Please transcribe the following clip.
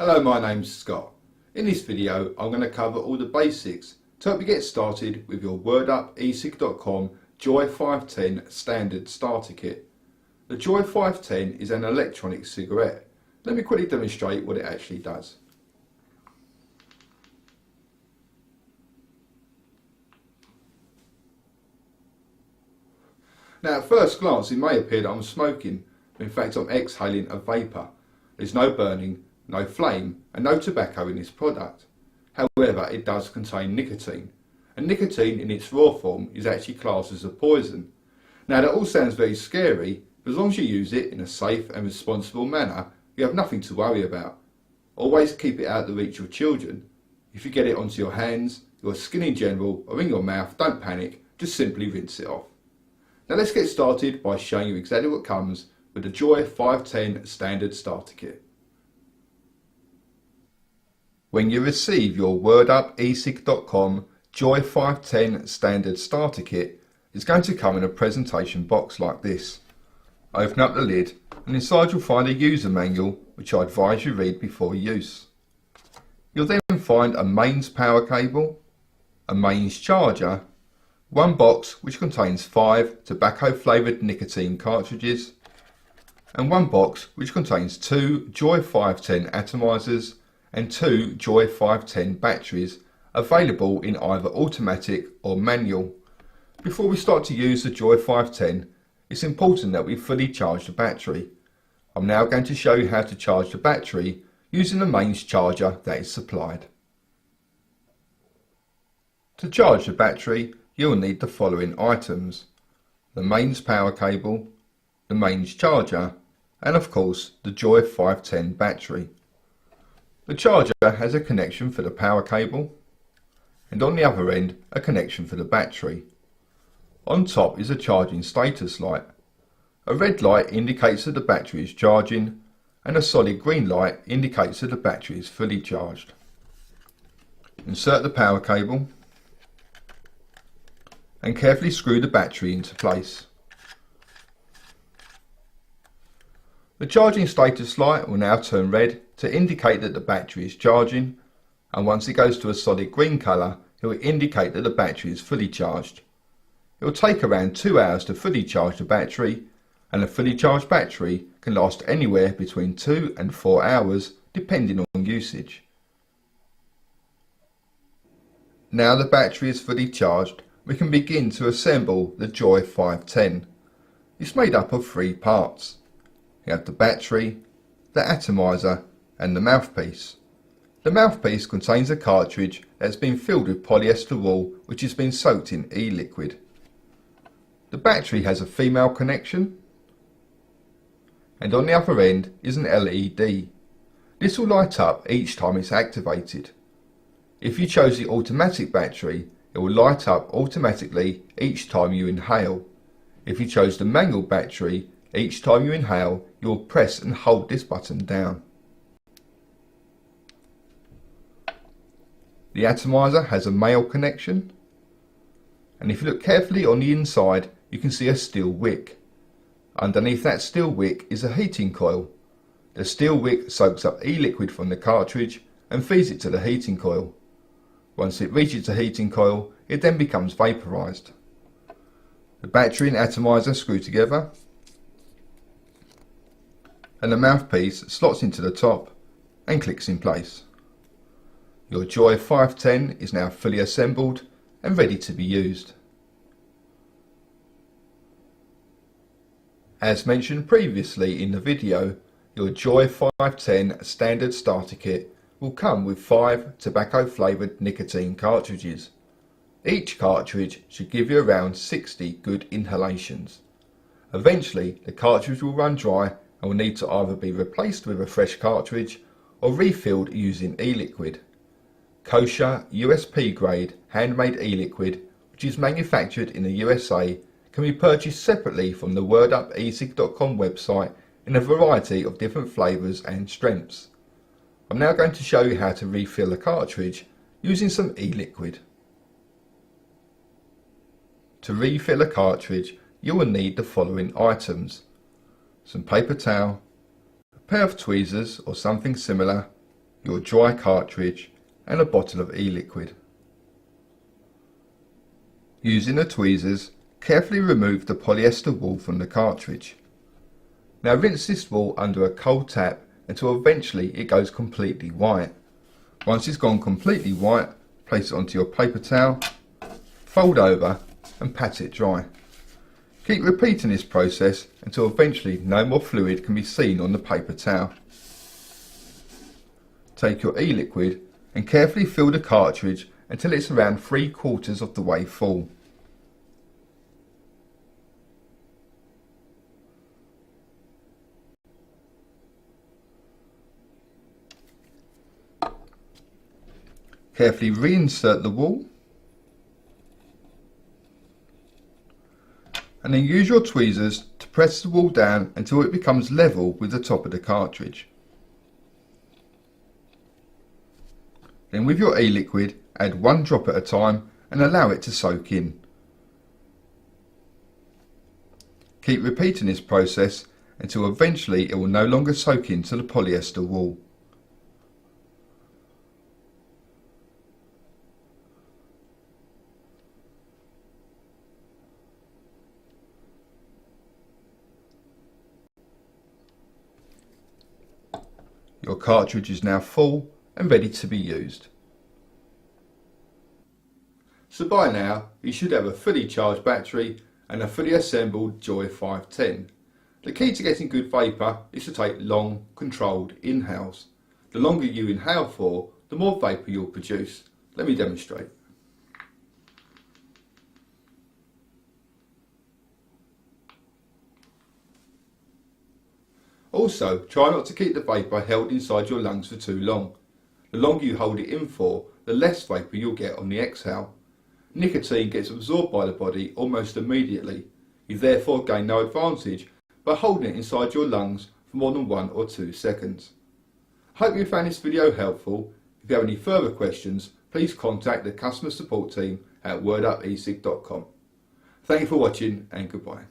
Hello, my name's Scott. In this video I'm going to cover all the basics to help you get started with your WordUp E-Cig.com Joye 510 standard starter kit. The Joye 510 is an electronic cigarette. Let me quickly demonstrate what it actually does. Now at first glance it may appear that I'm smoking, but in fact I'm exhaling a vapour. There's no burning, no flame and no tobacco in this product. However, it does contain nicotine, and nicotine in its raw form is actually classed as a poison. Now that all sounds very scary, but as long as you use it in a safe and responsible manner, you have nothing to worry about. Always keep it out of the reach of children. If you get it onto your hands, your skin in general or in your mouth, don't panic, just simply rinse it off. Now let's get started by showing you exactly what comes with the Joye 510 standard starter kit. When you receive your WordUp E-Cig.com Joye 510 standard starter kit, it's going to come in a presentation box like this. Open up the lid and inside you'll find a user manual which I advise you read before use. You'll then find a mains power cable, a mains charger, one box which contains 5 tobacco flavoured nicotine cartridges, and one box which contains 2 Joye 510 atomizers and 2 Joye 510 batteries available in either automatic or manual. Before we start to use the Joye 510, it's important that we fully charge the battery. I'm now going to show you how to charge the battery using the mains charger that is supplied. To charge the battery, you'll need the following items: the mains power cable, the mains charger, and of course the Joye 510 battery. The charger has a connection for the power cable, and on the other end a connection for the battery. On top is a charging status light. A red light indicates that the battery is charging, and a solid green light indicates that the battery is fully charged. Insert the power cable and carefully screw the battery into place. The charging status light will now turn red to indicate that the battery is charging, and once it goes to a solid green colour, it will indicate that the battery is fully charged. It will take around 2 hours to fully charge the battery, and a fully charged battery can last anywhere between 2 and 4 hours depending on usage. Now the battery is fully charged, we can begin to assemble the Joye 510. It's made up of 3 parts. You have the battery, the atomizer and the mouthpiece. The mouthpiece contains a cartridge that has been filled with polyester wool which has been soaked in e-liquid. The battery has a female connection, and on the other end is an LED. This will light up each time it's activated. If you chose the automatic battery, it will light up automatically each time you inhale. If you chose the manual battery, each time you inhale, you will press and hold this button down. The atomizer has a male connection, and if you look carefully on the inside, you can see a steel wick. Underneath that steel wick is a heating coil. The steel wick soaks up e-liquid from the cartridge and feeds it to the heating coil. Once it reaches the heating coil, it then becomes vaporized. The battery and atomizer screw together, and the mouthpiece slots into the top and clicks in place. Your Joye 510 is now fully assembled and ready to be used. As mentioned previously in the video, your Joye 510 standard starter kit will come with 5 tobacco flavoured nicotine cartridges. Each cartridge should give you around 60 good inhalations. Eventually the cartridge will run dry and will need to either be replaced with a fresh cartridge or refilled using e-liquid. Kosher USP grade handmade e-liquid, which is manufactured in the USA, can be purchased separately from the WordUp E-Cig.com website in a variety of different flavours and strengths. I'm now going to show you how to refill a cartridge using some e-liquid. To refill a cartridge, you will need the following items: some paper towel, a pair of tweezers or something similar, your dry cartridge and a bottle of e-liquid. Using the tweezers, carefully remove the polyester wool from the cartridge. Now rinse this wool under a cold tap until eventually it goes completely white. Once it's gone completely white, place it onto your paper towel, fold over and pat it dry. Keep repeating this process until eventually no more fluid can be seen on the paper towel. Take your e-liquid and carefully fill the cartridge until it's around 3/4 of the way full. Carefully reinsert the wool and then use your tweezers to press the wool down until it becomes level with the top of the cartridge. Then with your e-liquid, add 1 drop at a time and allow it to soak in. Keep repeating this process until eventually it will no longer soak into the polyester wool. Your cartridge is now full and ready to be used. So by now you should have a fully charged battery and a fully assembled Joye 510. The key to getting good vapour is to take long, controlled inhales. The longer you inhale for, the more vapour you'll produce. Let me demonstrate. Also, try not to keep the vapour held inside your lungs for too long. The longer you hold it in for, the less vapour you'll get on the exhale. Nicotine gets absorbed by the body almost immediately. You therefore gain no advantage by holding it inside your lungs for more than 1 or 2 seconds. I hope you found this video helpful. If you have any further questions, please contact the customer support team at wordupecig.com. Thank you for watching and goodbye.